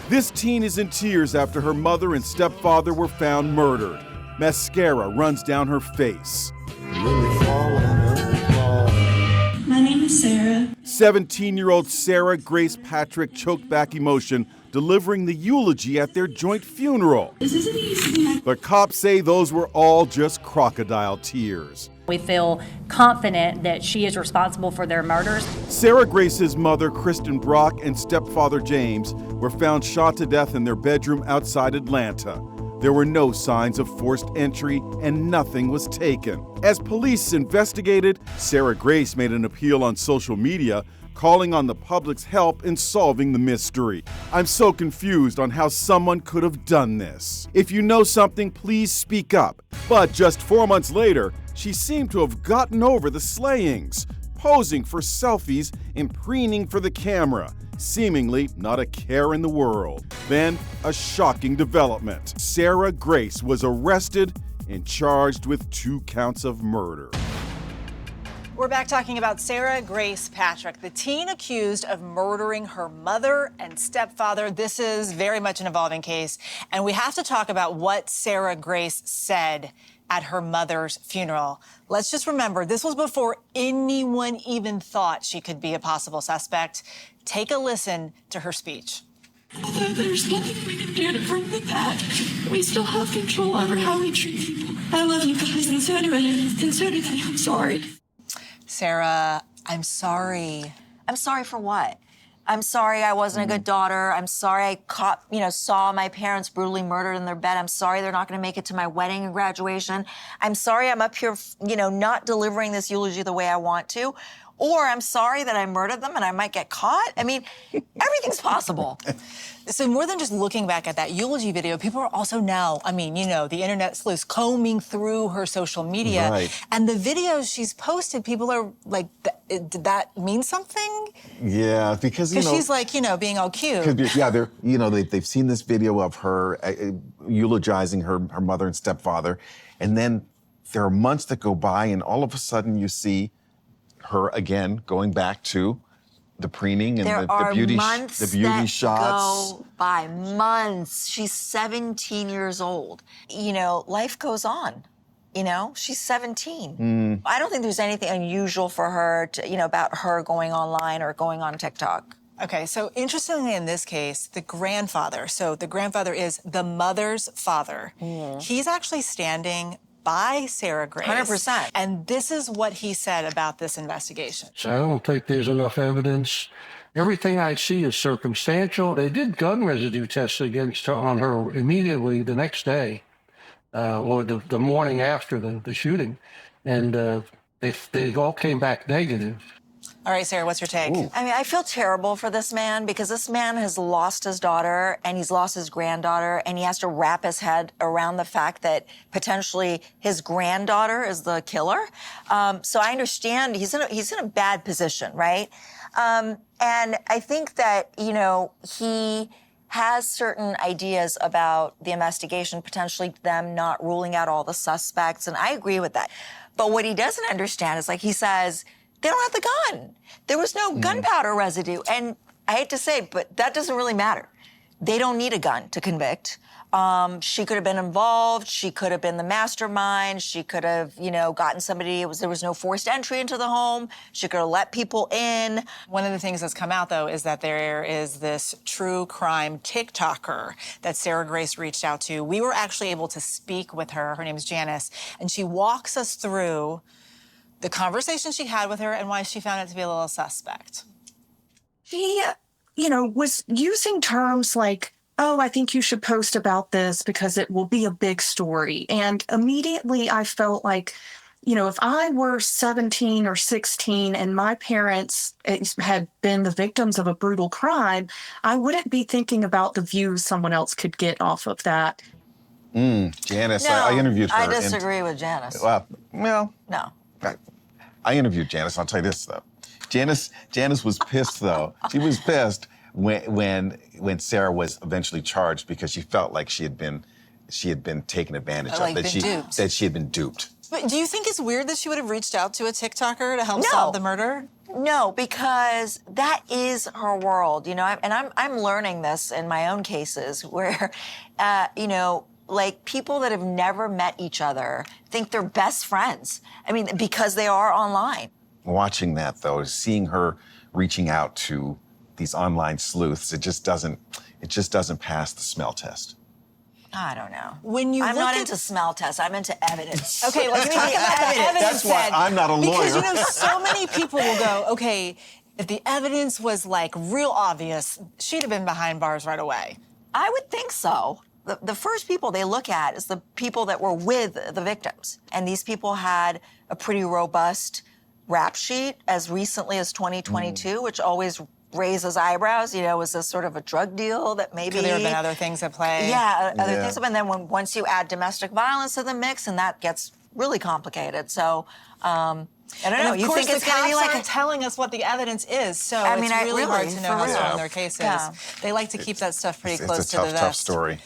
This teen is in tears after her mother and stepfather were found murdered. Mascara runs down her face. My name is Sarah. 17-year-old Sarah Grace Patrick choked back emotion delivering the eulogy at their joint funeral. This isn't easy. The cops say those were all just crocodile tears. We feel confident that she is responsible for their murders. Sarah Grace's mother, Kristen Brock, and stepfather, James, were found shot to death in their bedroom outside Atlanta. There were no signs of forced entry and nothing was taken. As police investigated, Sarah Grace made an appeal on social media, calling on the public's help in solving the mystery. I'm so confused on how someone could have done this. If you know something, please speak up. But just 4 months later, she seemed to have gotten over the slayings, posing for selfies and preening for the camera, seemingly not a care in the world. Then, a shocking development. Sarah Grace was arrested and charged with 2 counts of murder. We're back talking about Sarah Grace Patrick, the teen accused of murdering her mother and stepfather. This is very much an evolving case, and we have to talk about what Sarah Grace said at her mother's funeral. Let's just remember, this was before anyone even thought she could be a possible suspect. Take a listen to her speech. Although there's nothing we can do to prove the fact, we still have control over how we treat people. I love you guys, and so do I, and so do they. I'm sorry. Sarah, I'm sorry. I'm sorry for what? I'm sorry I wasn't a good daughter. I'm sorry I saw my parents brutally murdered in their bed. I'm sorry they're not gonna make it to my wedding and graduation. I'm sorry I'm up here, not delivering this eulogy the way I want to. Or I'm sorry that I murdered them and I might get caught. I mean, everything's possible. So more than just looking back at that eulogy video, people are also now, the internet sleuths combing through her social media. Right. And the videos she's posted, people are like, did that mean something? Yeah, because, Because she's like, being all cute. Yeah, they've seen this video of her eulogizing her mother and stepfather. And then there are months that go by and all of a sudden you see her again going back to the preening and the beauty shots. Go by months. She's 17 years old. Life goes on. She's 17. I don't think there's anything unusual for her to, about her going online or going on TikTok. Okay, so interestingly in this case, the grandfather is the mother's father. He's actually standing by Sarah Grace. 100%. And this is what he said about this investigation. So I don't think there's enough evidence. Everything I see is circumstantial. They did gun residue tests on her immediately the next day, or the morning after the shooting, and they all came back negative. All right, Sarah, what's your take? Ooh. I feel terrible for this man because this man has lost his daughter and he's lost his granddaughter and he has to wrap his head around the fact that potentially his granddaughter is the killer. So I understand he's in a bad position, right? And I think that, he has certain ideas about the investigation, potentially them not ruling out all the suspects, and I agree with that. But what he doesn't understand is, like he says, they don't have the gun. There was no gunpowder residue. And I hate to say, but that doesn't really matter. They don't need a gun to convict. She could have been involved. She could have been the mastermind. She could have, gotten somebody. There was no forced entry into the home. She could have let people in. One of the things that's come out, though, is that there is this true crime TikToker that Sarah Grace reached out to. We were actually able to speak with her. Her name is Janice. And she walks us through the conversation she had with her and why she found it to be a little suspect. He, was using terms like, oh, I think you should post about this because it will be a big story. And immediately I felt like, if I were 17 or 16 and my parents had been the victims of a brutal crime, I wouldn't be thinking about the views someone else could get off of that. Janice, No, I interviewed her. I disagree with Janice. Well, No. I interviewed Janice. I'll tell you this, though. Janice was pissed, though. She was pissed when Sarah was eventually charged because she felt like she had been taken advantage of, that she had been duped. But do you think it's weird that she would have reached out to a TikToker to help solve the murder? No, because that is her world, you know, and I'm learning this in my own cases where, you know, like people that have never met each other think they're best friends. I mean, because they are online. Watching that though, seeing her reaching out to these online sleuths, it just doesn't pass the smell test. I don't know. When you I'm look not at- into smell tests. I'm into evidence. Okay, let's talk about the evidence That's why then. I'm not a lawyer. Because, you know, so many people will go, okay, if the evidence was like real obvious, she'd have been behind bars right away. I would think so. The first people they look at is the people that were with the victims. And these people had a pretty robust rap sheet as recently as 2022, which always raises eyebrows. You know, was this sort of a drug deal that maybe... Could there have been other things at play? Yeah, other Yeah. things. And then once you add domestic violence to the mix, and that gets really complicated. So, I don't know. And of You course, think it's the going to be cops like aren't telling us what the evidence is, so I mean, it's really hard really, to know for how real. strong their case is. Yeah. They like to keep that stuff pretty It's close a to the tough vest. story.